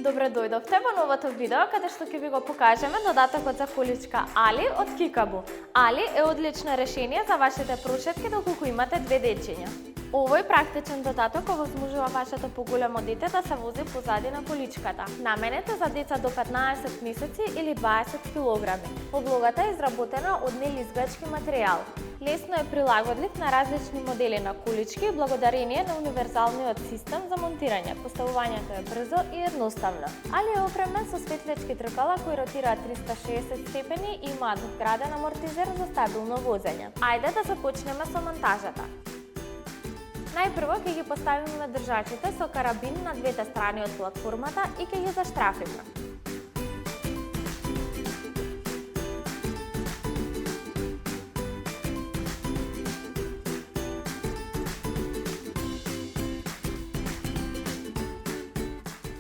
Добре дојдовте во новото видео каде што ќе ви го покажеме додатокот за количка Али од Кикабу. Али е одлично решение за вашите прошетки доколку имате две дечиња. Овој практичен додаток овозможува вашето поголемо дете да се вози позади на количката. Наменет е за деца до 15 месеци или 20 кг. Подлогата е изработена од нелизгачки материјал. Лесно е прилагодлив на различни модели на колички благодарение на универзалниот систем за монтирање. Поставувањето е брзо и едноставно. Али е опремен со светлечки тркала кои ротираат 360 степени и имаат вграден амортизер за стабилно возење. Ајде да започнеме со монтажата. Најпрво ќе ги поставиме држачите со карабин на двете страни од платформата и ќе ги заштрафиме.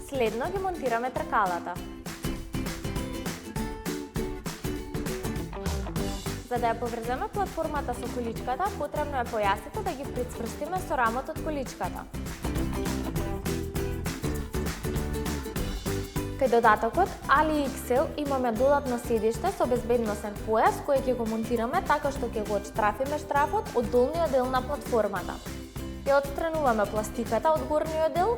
Следно ги монтираме тркалата. За да ја поврземе платформата со количката, потребно е појасите да ги прицврстиме со рамот од количката. Кај додатокот Али XL имаме додатно седиште со безбедносен појас кој ќе го монтираме така што ќе го отштрафиме штрафот од долниот дел на платформата. Ја отстрануваме пластиката од горниот дел,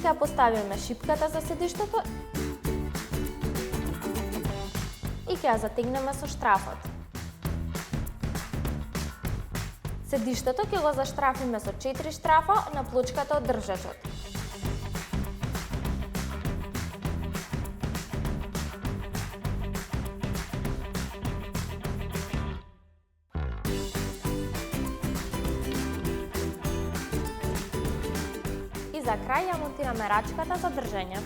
ќе поставиме шипката за седиштето и ќе ја затегнеме со штрафот. Седиштето ќе го заштрафиме со 4 штрафа на плочката од држачот. И за крај ја монтираме рачката за држење.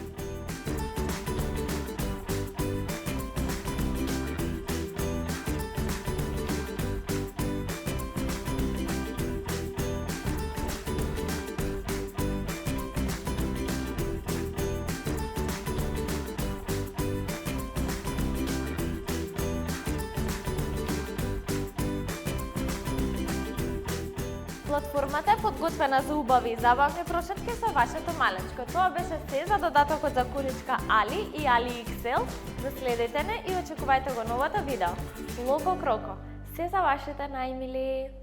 Платформата е подготвена за убави и забавни прошетки со вашето малечко. Тоа беше се за додатокот за количка Али и Али XL. Заследете не и очекувајте го новото видео. Локо Кроко. Се за вашите најмили!